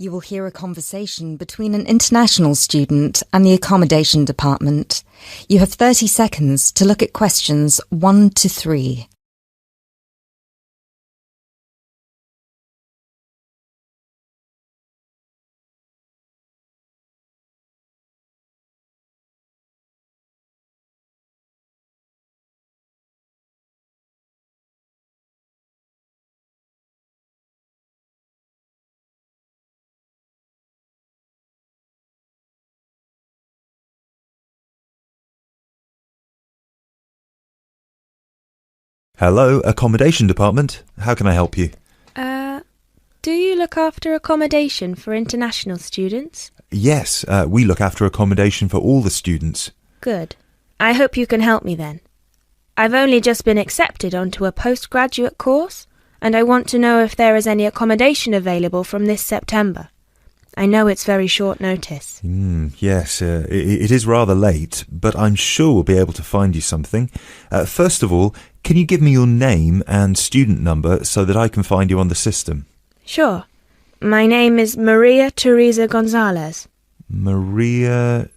You will hear a conversation between an international student and the Accommodation department. You have 30 seconds to look at questions 1 to 3. Hello, Accommodation department. How can I help you? Do you look after accommodation for international students? Yes, we look after accommodation for all the students. Good. I hope you can help me then. I've only just been accepted onto a postgraduate course, and I want to know if there is any accommodation available from this September. I know it's very short notice. Yes, it is rather late, but I'm sure we'll be able to find you something. First of all, can you give me your name and student number so that I can find you on the system? Sure. My name is Maria Teresa Gonzalez. Maria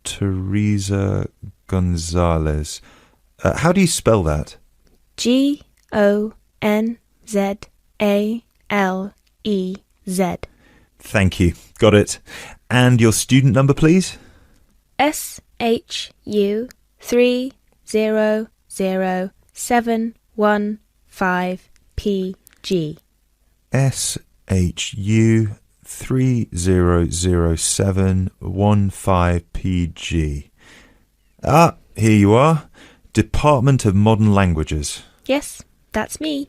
Teresa Gonzalez. How do you spell that? Gonzalez. Thank you. Got it. And your student number, please? SHU 300715PG. SHU 300715PG. Ah, here you are. Department of Modern Languages. Yes, that's me.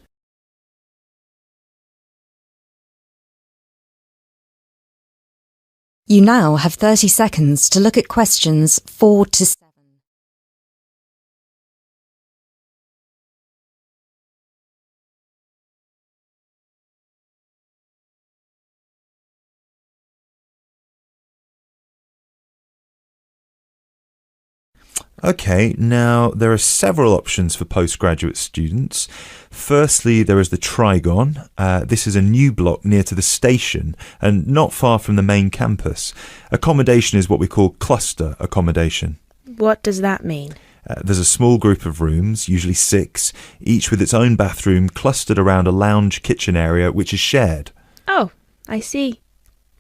You now have 30 seconds to look at questions 4 to 7. Okay, now there are several options for postgraduate students. Firstly, there is the Trigon. This is a new block near to the station and not far from the main campus. Accommodation is what we call cluster accommodation. What does that mean? There's a small group of rooms, usually 6, each with its own bathroom clustered around a lounge kitchen area which is shared. Oh, I see.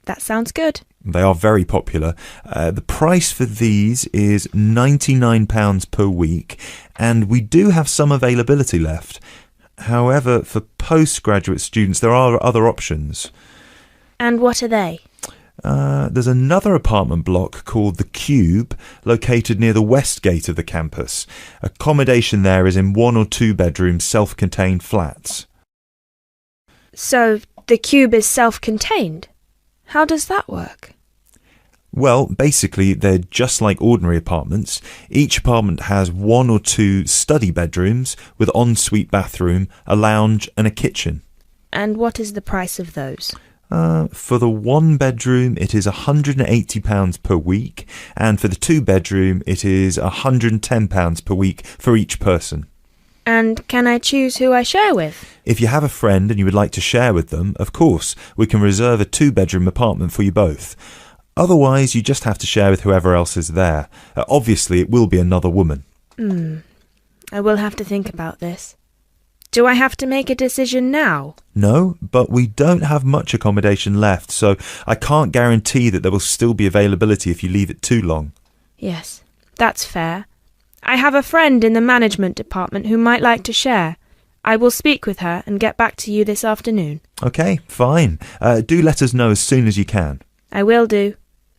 That sounds good. They are very popular. The price for these is £99 per week, and we do have some availability left. However, for postgraduate students, there are other options. And what are they? There's another apartment block called The Cube, located near the west gate of the campus. Accommodation there is in 1 or 2 bedroom self-contained flats. So, the cube is self-contained? How does that work? Well, basically, they're just like ordinary apartments. Each apartment has 1 or 2 study bedrooms with ensuite bathroom, a lounge and a kitchen. And what is the price of those? For the 1 bedroom, it is £180 per week, and for the 2 bedroom, it is £110 per week for each person. And can I choose who I share with? If you have a friend and you would like to share with them, of course, we can reserve a 2-bedroom apartment for you both. Otherwise, you just have to share with whoever else is there. Obviously, it will be another woman. I will have to think about this. Do I have to make a decision now? No, but we don't have much accommodation left, so I can't guarantee that there will still be availability if you leave it too long. Yes, that's fair. I have a friend in the management department who might like to share. I will speak with her and get back to you this afternoon. Okay, fine. Do let us know as soon as you can. I will do.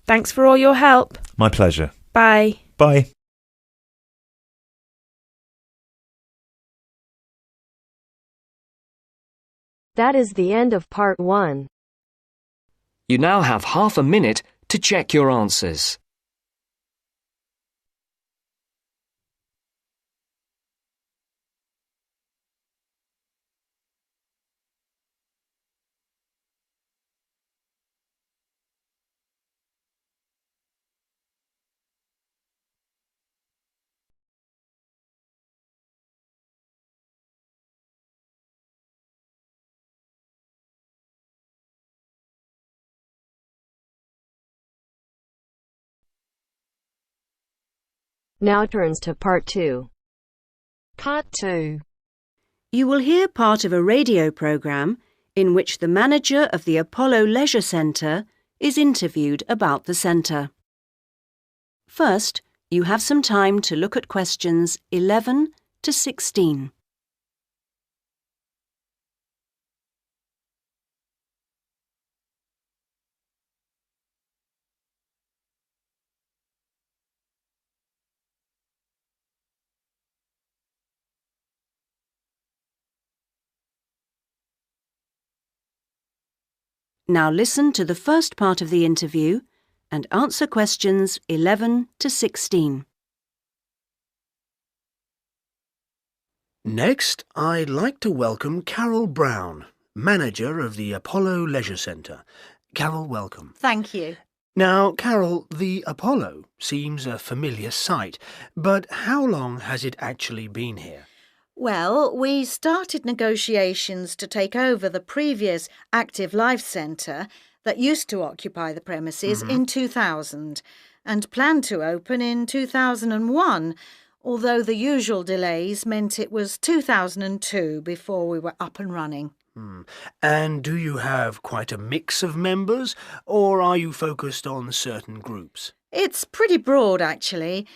Thanks for all your help. My pleasure. Bye. Bye. That is the end of part 1. You now have half a minute to check your answers. Now turns to Part 2. Part 2. You will hear part of a radio programme in which the manager of the Apollo Leisure Centre is interviewed about the centre. First, you have some time to look at questions 11 to 16. Now listen to the first part of the interview and answer questions 11 to 16. Next, I'd like to welcome Carol Brown, manager of the Apollo Leisure Centre. Carol, welcome. Thank you. Now, Carol, the Apollo seems a familiar sight, but how long has it actually been here? Well, we started negotiations to take over the previous Active Life Centre that used to occupy the premises in 2000 and planned to open in 2001, although the usual delays meant it was 2002 before we were up and running. And do you have quite a mix of members, or are you focused on certain groups? It's pretty broad, actually.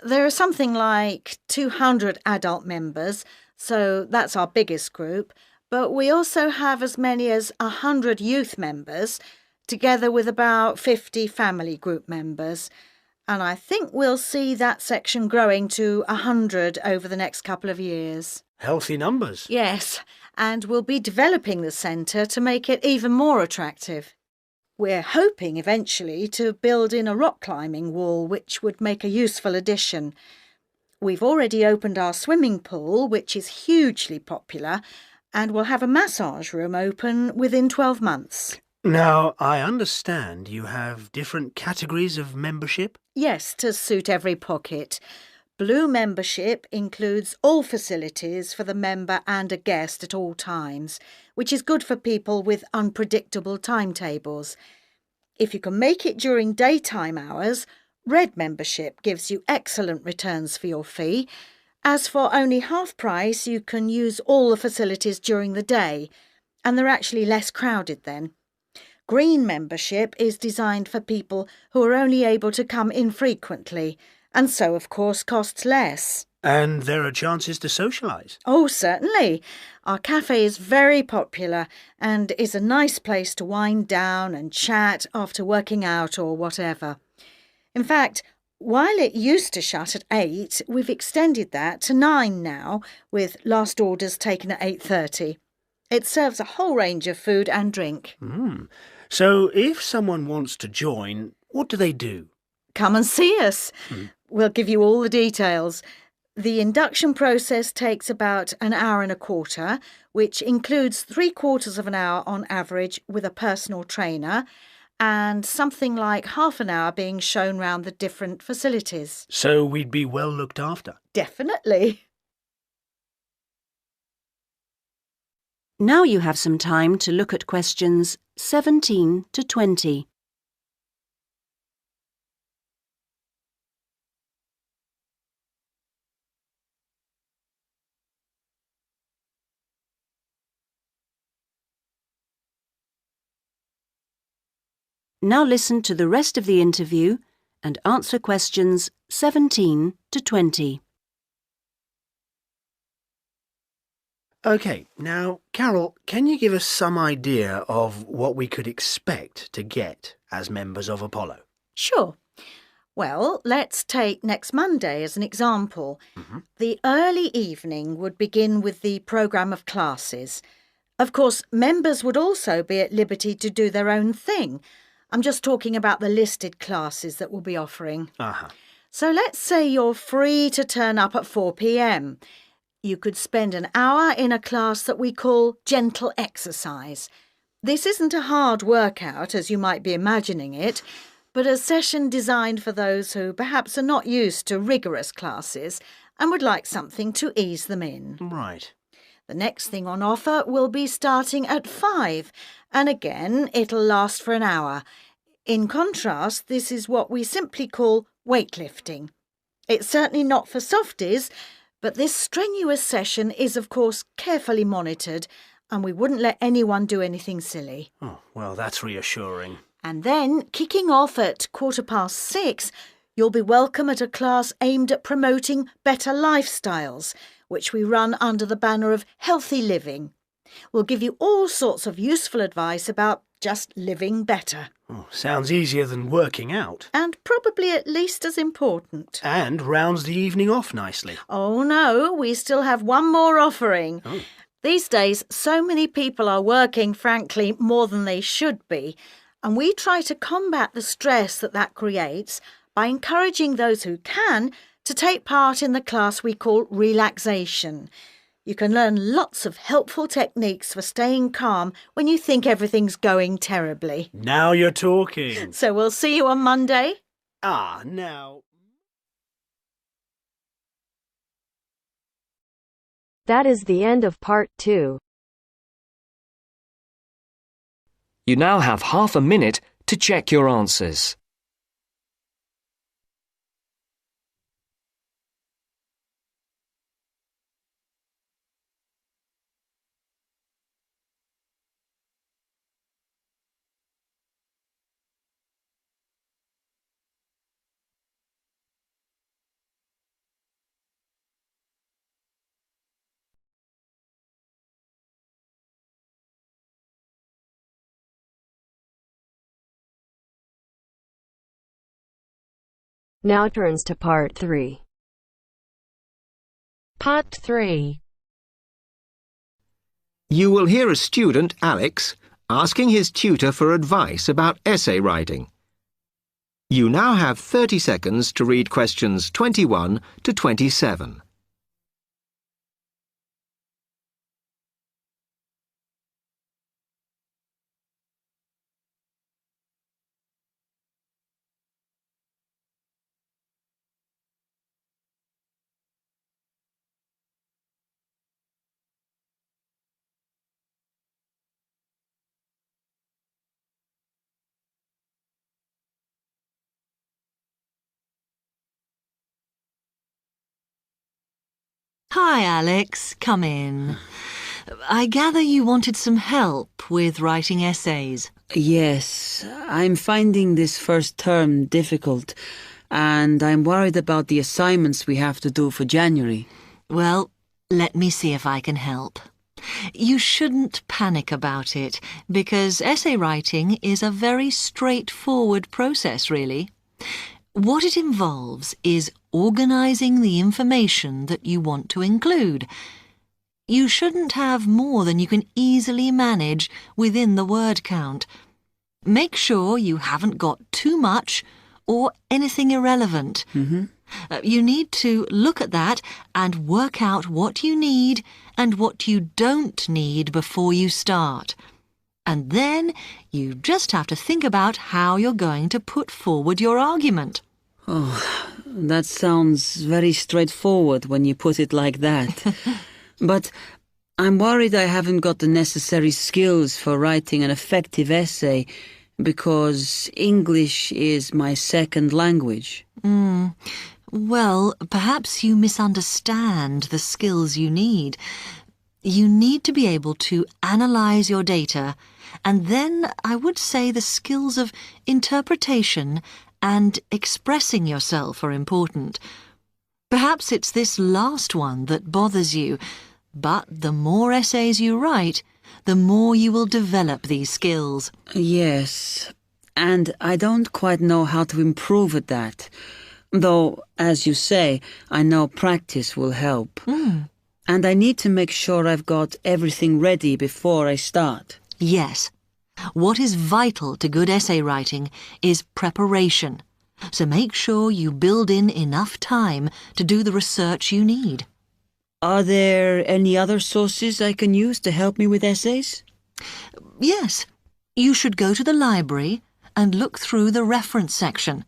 There are something like 200 adult members, so that's our biggest group, but we also have as many as 100 youth members, together with about 50 family group members. And I think we'll see that section growing to 100 over the next couple of years. Healthy numbers. Yes, and we'll be developing the centre to make it even more attractive. We're hoping eventually to build in a rock climbing wall, which would make a useful addition. We've already opened our swimming pool, which is hugely popular, and we'll have a massage room open within 12 months. Now, I understand you have different categories of membership? Yes, to suit every pocket. Blue membership includes all facilities for the member and a guest at all times, which is good for people with unpredictable timetables. If you can make it during daytime hours, red membership gives you excellent returns for your fee. As for only half price, you can use all the facilities during the day, and they're actually less crowded then. Green membership is designed for people who are only able to come infrequently, and so, of course, costs less. And there are chances to socialise? Oh, certainly. Our cafe is very popular and is a nice place to wind down and chat after working out or whatever. In fact, while it used to shut at 8, we've extended that to 9 now, with last orders taken at 8:30. It serves a whole range of food and drink. So if someone wants to join, what do they do? Come and see us. We'll give you all the details. The induction process takes about an hour and a quarter, which includes 3/4 of an hour on average with a personal trainer, and something like half an hour being shown round the different facilities. So we'd be well looked after? Definitely. Now you have some time to look at questions 17 to 20. Now listen to the rest of the interview and answer questions 17 to 20. OK, now, Carol, can you give us some idea of what we could expect to get as members of Apollo? Sure. Well, let's take next Monday as an example. The early evening would begin with the programme of classes. Of course, members would also be at liberty to do their own thing. I'm just talking about the listed classes that we'll be offering. So let's say you're free to turn up at 4 p.m. You could spend an hour in a class that we call gentle exercise. This isn't a hard workout, as you might be imagining it, but a session designed for those who perhaps are not used to rigorous classes and would like something to ease them in. Right. The next thing on offer will be starting at 5, and again, it'll last for an hour. In contrast, this is what we simply call weightlifting. It's certainly not for softies, but this strenuous session is, of course, carefully monitored, and we wouldn't let anyone do anything silly. Oh, well, that's reassuring. And then, kicking off at 6:15, you'll be welcome at a class aimed at promoting better lifestyles, which we run under the banner of healthy living. We'll give you all sorts of useful advice about just living better. Oh, sounds easier than working out. And probably at least as important. And rounds the evening off nicely. Oh no, we still have one more offering. Oh. These days, so many people are working, frankly, more than they should be, and we try to combat the stress that creates by encouraging those who can to take part in the class we call relaxation. You can learn lots of helpful techniques for staying calm when you think everything's going terribly. Now you're talking. So we'll see you on Monday. Now... That is the end of part 2. You now have half a minute to check your answers. Now turns to part 3. Part 3. You will hear a student, Alex, asking his tutor for advice about essay writing. You now have 30 seconds to read questions 21 to 27. Hi, Alex. Come in. I gather you wanted some help with writing essays. Yes, I'm finding this first term difficult, and I'm worried about the assignments we have to do for January. Well, let me see if I can help. You shouldn't panic about it, because essay writing is a very straightforward process, really. What it involves is organising the information that you want to include. You shouldn't have more than you can easily manage within the word count. Make sure you haven't got too much or anything irrelevant. You need to look at that and work out what you need and what you don't need before you start. And then you just have to think about how you're going to put forward your argument. Oh, that sounds very straightforward when you put it like that. But I'm worried I haven't got the necessary skills for writing an effective essay because English is my second language. Well, perhaps you misunderstand the skills you need. You need to be able to analyse your data, and then I would say the skills of interpretation and expressing yourself are important. Perhaps it's this last one that bothers you, but the more essays you write, the more you will develop these skills. Yes, and I don't quite know how to improve at that. Though, as you say, I know practice will help. And I need to make sure I've got everything ready before I start. Yes. What is vital to good essay writing is preparation. So make sure you build in enough time to do the research you need. Are there any other sources I can use to help me with essays? Yes. You should go to the library and look through the reference section,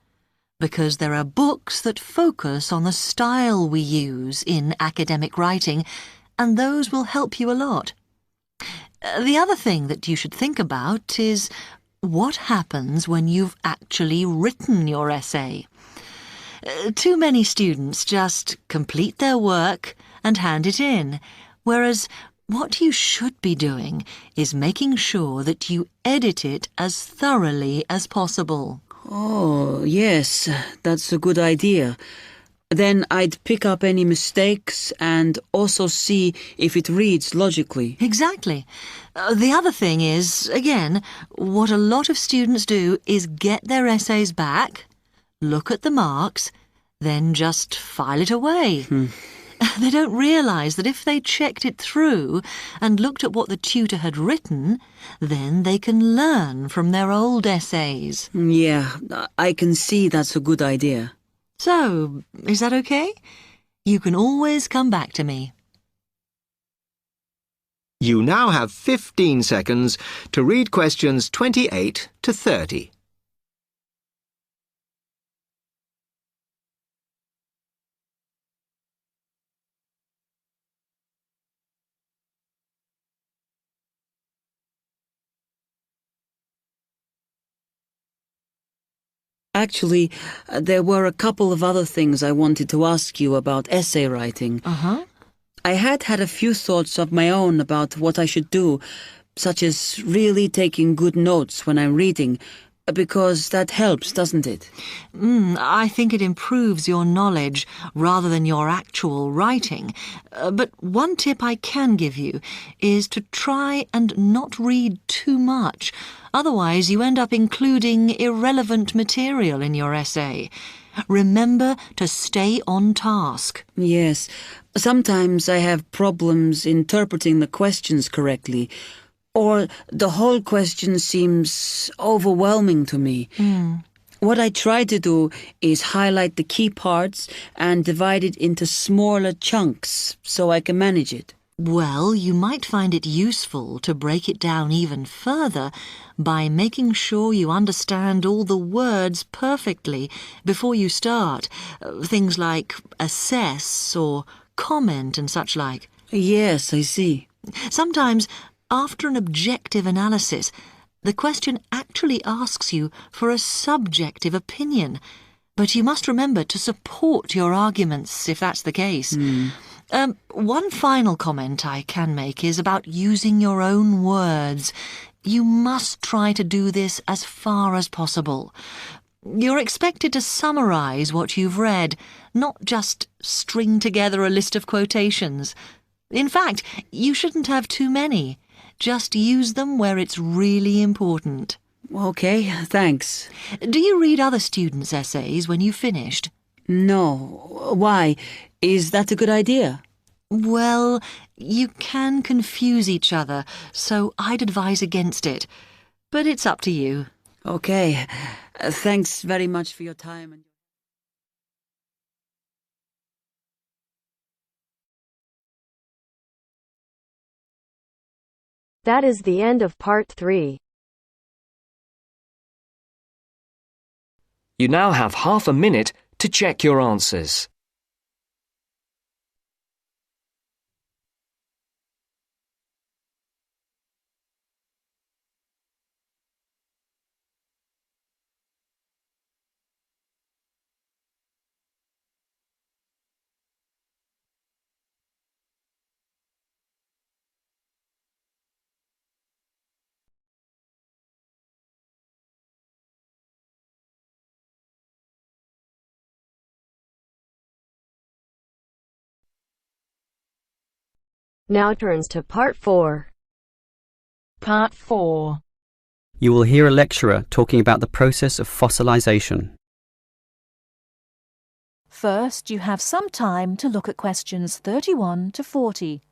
because there are books that focus on the style we use in academic writing, and those will help you a lot. The other thing that you should think about is what happens when you've actually written your essay. Too many students just complete their work and hand it in, whereas what you should be doing is making sure that you edit it as thoroughly as possible. Oh, yes, that's a good idea. Then I'd pick up any mistakes and also see if it reads logically. Exactly. The other thing is, again, what a lot of students do is get their essays back, look at the marks, then just file it away. They don't realise that if they checked it through and looked at what the tutor had written, then they can learn from their old essays. Yeah, I can see that's a good idea. So, is that okay? You can always come back to me. You now have 15 seconds to read questions 28 to 30. Actually, there were a couple of other things I wanted to ask you about essay writing. I had a few thoughts of my own about what I should do, such as really taking good notes when I'm reading, because that helps, doesn't it? I think it improves your knowledge rather than your actual writing. But one tip I can give you is to try and not read too much. Otherwise, you end up including irrelevant material in your essay. Remember to stay on task. Yes. Sometimes I have problems interpreting the questions correctly, or the whole question seems overwhelming to me. What I try to do is highlight the key parts and divide it into smaller chunks so I can manage it. Well, you might find it useful to break it down even further by making sure you understand all the words perfectly before you start. Things like assess or comment and such like. Yes, I see. Sometimes, after an objective analysis, the question actually asks you for a subjective opinion. But you must remember to support your arguments if that's the case. One final comment I can make is about using your own words. You must try to do this as far as possible. You're expected to summarise what you've read, not just string together a list of quotations. In fact, you shouldn't have too many. Just use them where it's really important. Okay, thanks. Do you read other students' essays when you've finished? No. Why? Is that a good idea? Well, you can confuse each other, so I'd advise against it. But it's up to you. Okay. Thanks very much for your time. That is the end of part 3. You now have half a minute to check your answers. Now turns to part 4. Part 4. You will hear a lecturer talking about the process of fossilization. First, you have some time to look at questions 31 to 40.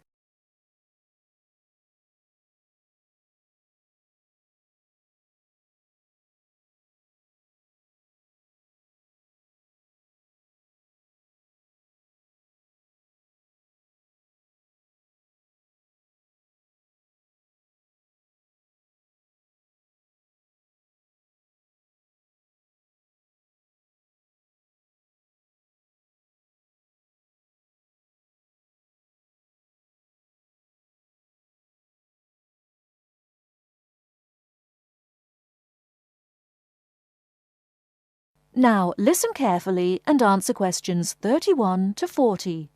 Now listen carefully and answer questions 31 to 40.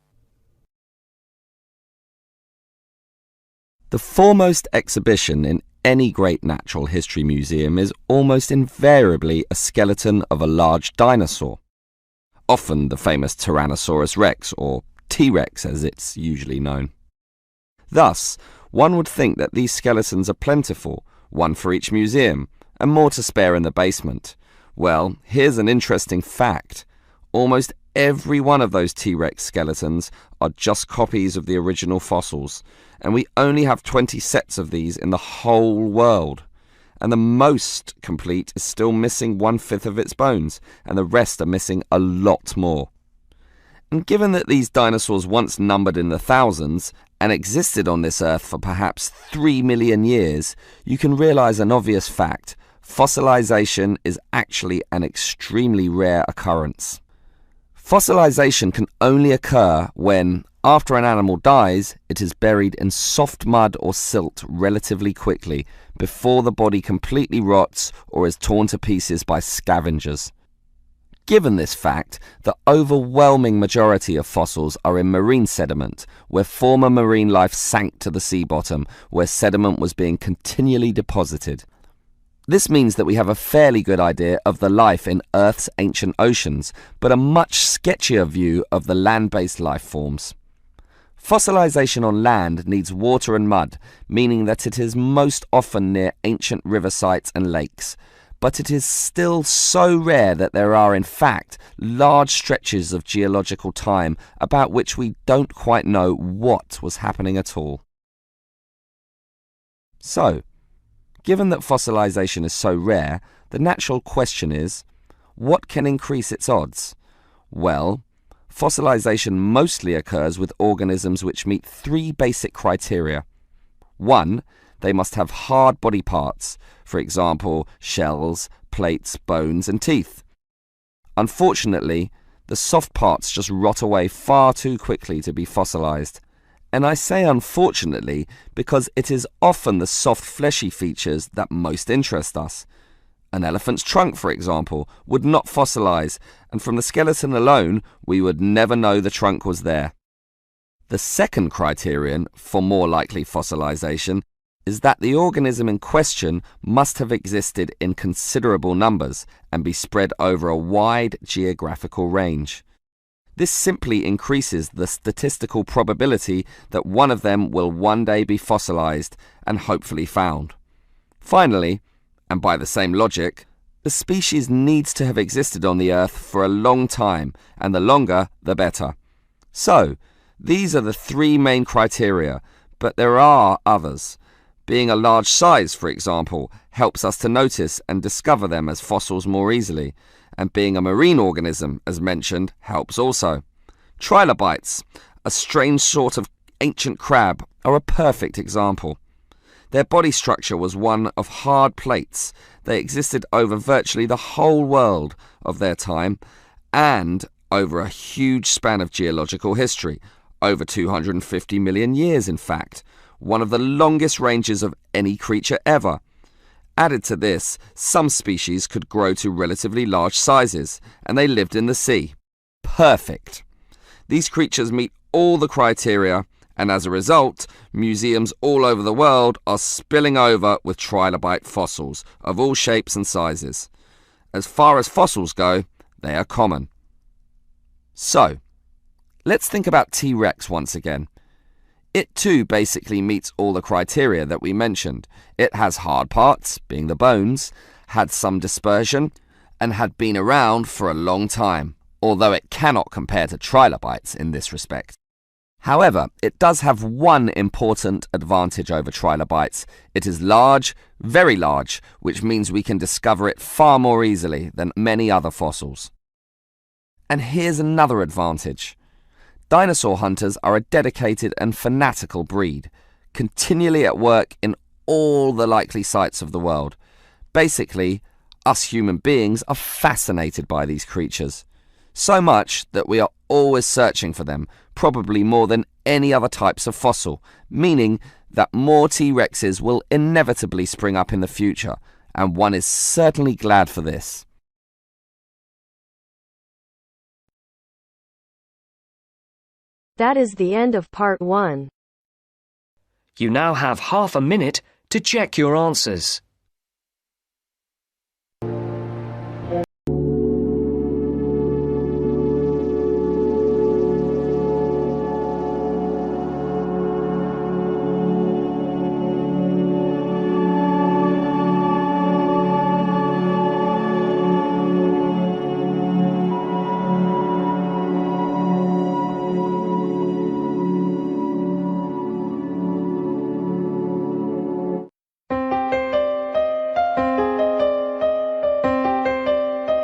The foremost exhibition in any great natural history museum is almost invariably a skeleton of a large dinosaur, often the famous Tyrannosaurus rex, or T-Rex as it's usually known. Thus, one would think that these skeletons are plentiful, one for each museum, and more to spare in the basement. Well, here's an interesting fact. Almost every one of those T-Rex skeletons are just copies of the original fossils, and we only have 20 sets of these in the whole world. And the most complete is still missing 1/5 of its bones, and the rest are missing a lot more. And given that these dinosaurs once numbered in the thousands and existed on this earth for perhaps 3 million years, you can realize an obvious fact. Fossilization is actually an extremely rare occurrence. Fossilization can only occur when, after an animal dies, it is buried in soft mud or silt relatively quickly before the body completely rots or is torn to pieces by scavengers. Given this fact, the overwhelming majority of fossils are in marine sediment, where former marine life sank to the sea bottom, where sediment was being continually deposited. This means that we have a fairly good idea of the life in Earth's ancient oceans, but a much sketchier view of the land-based life forms. Fossilization on land needs water and mud, meaning that it is most often near ancient river sites and lakes. But it is still so rare that there are, in fact, large stretches of geological time about which we don't quite know what was happening at all. So, given that fossilization is so rare, the natural question is, what can increase its odds? Well, fossilization mostly occurs with organisms which meet 3 basic criteria. 1, they must have hard body parts, for example, shells, plates, bones, and teeth. Unfortunately, the soft parts just rot away far too quickly to be fossilized. And I say unfortunately because it is often the soft fleshy features that most interest us. An elephant's trunk, for example, would not fossilize, and from the skeleton alone, we would never know the trunk was there. The second criterion for more likely fossilization is that the organism in question must have existed in considerable numbers and be spread over a wide geographical range. This simply increases the statistical probability that one of them will one day be fossilized and hopefully found. Finally, and by the same logic, the species needs to have existed on the Earth for a long time, and the longer, the better. So, these are the 3 main criteria, but there are others. Being a large size, for example, helps us to notice and discover them as fossils more easily, and being a marine organism, as mentioned, helps also. Trilobites, a strange sort of ancient crab, are a perfect example. Their body structure was one of hard plates. They existed over virtually the whole world of their time and over a huge span of geological history, over 250 million years in fact, one of the longest ranges of any creature ever. Added to this, some species could grow to relatively large sizes, and they lived in the sea. Perfect. These creatures meet all the criteria, and as a result, museums all over the world are spilling over with trilobite fossils of all shapes and sizes. As far as fossils go, they are common. So, let's think about T-Rex once again. It too basically meets all the criteria that we mentioned. It has hard parts, being the bones, had some dispersion, and had been around for a long time, although it cannot compare to trilobites in this respect. However, it does have one important advantage over trilobites. It is large, very large, which means we can discover it far more easily than many other fossils. And here's another advantage. Dinosaur hunters are a dedicated and fanatical breed, continually at work in all the likely sites of the world. Basically, us human beings are fascinated by these creatures. So much that we are always searching for them, probably more than any other types of fossil, meaning that more T-Rexes will inevitably spring up in the future, and one is certainly glad for this. That is the end of part 1. You now have half a minute to check your answers.